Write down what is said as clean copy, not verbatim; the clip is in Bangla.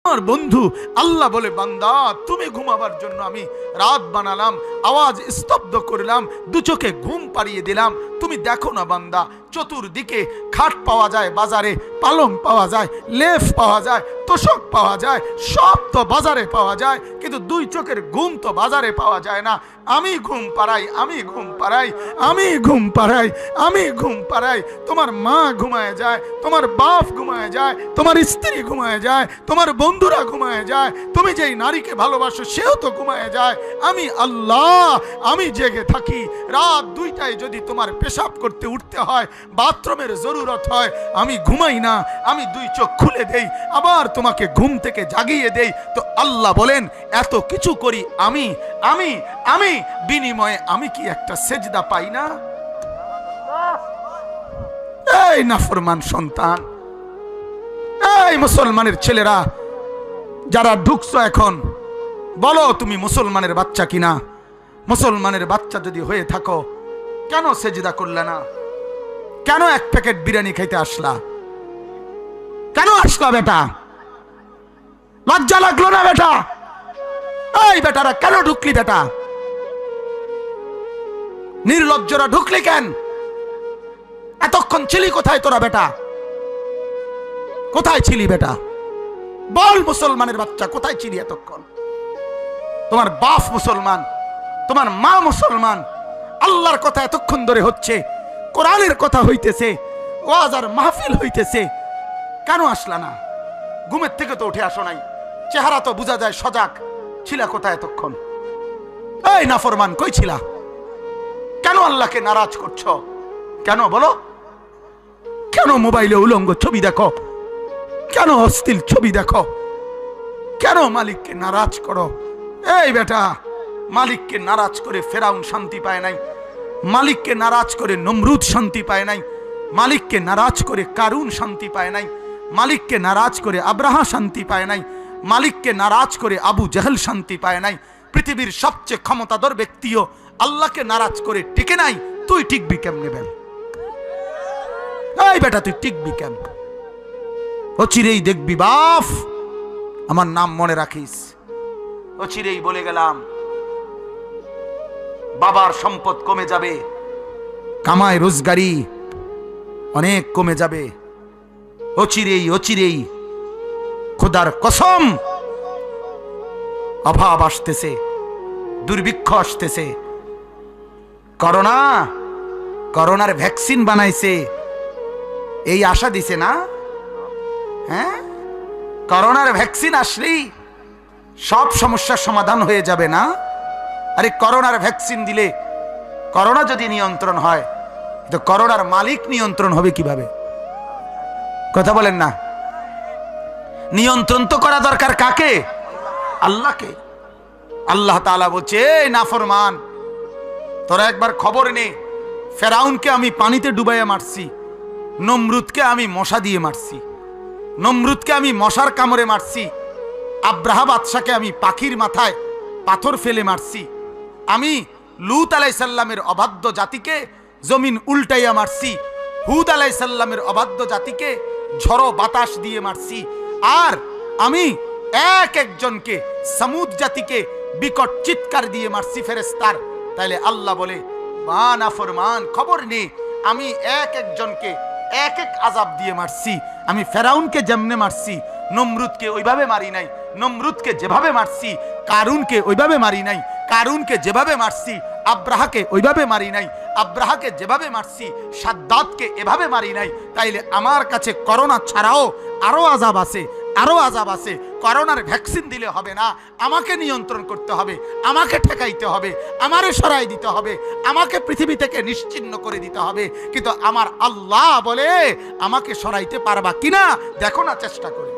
আমার বন্ধু আল্লাহ বলে, বান্দা তুমি ঘুমাবার জন্য আমি রাত বানালাম, আওয়াজ স্তব্ধ করলাম, দু চোখে ঘুম পাড়িয়ে দিলাম। তুমি দেখো না বান্দা, চতুর্দিকে খাট পাওয়া যায় বাজারে, পালং পাওয়া যায়, লেফ পাওয়া যায়, তোষক পাওয়া যায়, সব তো বাজারে পাওয়া যায়, কিন্তু দুই চোখের ঘুম তো বাজারে পাওয়া যায় না। আমি ঘুম পাড়াই, আমি ঘুম পাড়াই, আমি ঘুম পাড়াই, আমি ঘুম পাড়াই। তোমার মা ঘুমায় যায়, তোমার বাপ ঘুমায় যায়, তোমার স্ত্রী ঘুমায় যায়, তোমার বন্ধুরা ঘুমায় যায়, তুমি যেই নারীকে ভালোবাসো সেও তো ঘুমায় যায়। আমি আল্লাহ, আমি জেগে থাকি। রাত 2টায় যদি তোমার পেশাব করতে উঠতে হয়, বাথরুমের জরুরত হয়, আমি ঘুমাই না, আমি দুই চোখ খুলে দেই, আবার তোমাকে ঘুম থেকে জাগিয়ে দেই। তো আল্লাহ বলেন, এত কিছু করি আমি আমি আমি বিনিময়ে আমি কি একটা সেজদা পাই না? এই নাফরমান সন্তান, এই মুসলমানের ছেলেরা যারা ঢুকছো এখন, বলো তুমি মুসলমানের বাচ্চা কিনা? মুসলমানের বাচ্চা যদি হয়ে থাকো, কেন সেজদা করলে না? কেন এক প্যাকেট বিরিয়ানি খাইতে আসলা? কেন আসলা বেটা? লজ্জা লাগলো না বেটা? এই বেটারা কেন ঢুকলি বেটা? নির্লজ্জরা ঢুকলি কেন? এতক্ষণ ছিলি কোথায় তোরা বেটা? কোথায় ছিলি বেটা? বল মুসলমানের বাচ্চা, কোথায় ছিলি এতক্ষণ? তোমার বাপ মুসলমান, তোমার মা মুসলমান, আল্লাহর কথা এতক্ষণ ধরে হচ্ছে, কোরআনের কথা হইতেছে, ওয়াজ আর মাহফিল হইতেছে, কেন আসলা না? ঘুমের থেকে তো উঠে আসো নাই, চেহারা তো বোঝা যায় সজাগ। ছিলা কোথায় এতক্ষণ? এই নাফরমান, কই ছিলা? কেন আল্লাহকে নারাজ করছো? কেন বলো? কেন মোবাইলে উলঙ্গ ছবি দেখো? কেন অশ্লীল ছবি দেখো? কেন মালিককে নারাজ করো? এই বেটা, মালিককে নারাজ করে ফেরাউন শান্তি পায় নাই, মালিককে নারাজ করে নমরুদ শান্তি পায় নাই, মালিককে নারাজ করে কারুন শান্তি পায় নাই, মালিককে নারাজ করে আব্রাহা শান্তি পায় নাই, মালিককে নারাজ করে আবু জাহেল শান্তি পায় নাই। পৃথিবীর সবচেয়ে ক্ষমতাধর ব্যক্তিও আল্লাহকে নারাজ করে টিকে নাই। তুই টিকবি কেমনে বেল? এই বেটা, তুই টিকবি কেন? অচিরেই দেখবি বাপ, আমার নাম মনে রাখিস, অচিরেই বলে গেলাম, বাবার সম্পদ কমে যাবে, কামাই রোজগারি অনেক কমে যাবে। অচিরেই অচিরেই খোদার কসম, অভাব আসতেছে, দুর্ভিক্ষ আসতেছে। করোনার ভ্যাকসিন বানাইছে, এই আশা দিছে না? হ্যাঁ, করোনার ভ্যাকসিন আসলেই সব সমস্যার সমাধান হয়ে যাবে না? আরে করোনার ভ্যাকসিন দিলে করোনা যদি নিয়ন্ত্রণ হয়, তো করোনার মালিক নিয়ন্ত্রণ হবে কিভাবে? কথা বলেন না? নিয়ন্ত্রণ তো করা দরকার কাকে? আল্লাহকে। আল্লাহ তাআলা বলছে, এই নাফরমান, তোরা একবার খবর নে, ফেরাউনকে আমি পানিতে ডুবাইয়া মারছি, নমরুদকে আমি মশা দিয়ে মারছি, নমরুদকে আমি মশার কামড়ে মারছি, আব্রাহা বাদশাকে আমি পাখির মাথায় পাথর ফেলে মারছি, আমি লূত আলাইহিস সালামের অবাধ্য জাতিকে জমিন উল্টাইয়া মারছি, হুদ আলাইহিস সালামের অবাধ্য জাতিকে ঝড়ো বাতাস দিয়ে মারছি, আর আমি এক একজনকে সামুদ জাতিকে বিকট চিৎকার দিয়ে মারছি ফেরেশতার। তাইলে আল্লাহ বলে, মা নাফরমান, খবর নে, আমি এক একজনকে এক এক আযাব দিয়ে মারছি। আমি ফেরাউনকে যেমনে মারছি, নমরুদকে ওইভাবে মারি নাই, নমরুদকে যেভাবে মারছি, কারুনকে ওইভাবে মারি নাই, কারুনকে যেভাবে মারছি, আব্রাহাকে ওইভাবে মারি নাই, আব্রাহাকে যেভাবে মারছি, সাদ্দাতকে এভাবে মারি নাই। তাইলে আমার কাছে করোনা ছাড়াও আরো আযাব আছে, আরো আযাব আছে। করোনার ভ্যাকসিন দিলে হবে না, আমাকে নিয়ন্ত্রণ করতে হবে, আমাকে ঠেকাইতে হবে, আমারে সরাই দিতে হবে, আমাকে পৃথিবী থেকে নিশ্চিহ্ন করে দিতে হবে। কিন্তু আমার আল্লাহ বলে, আমাকে সরাইতে পারবা কিনা দেখো না চেষ্টা করে।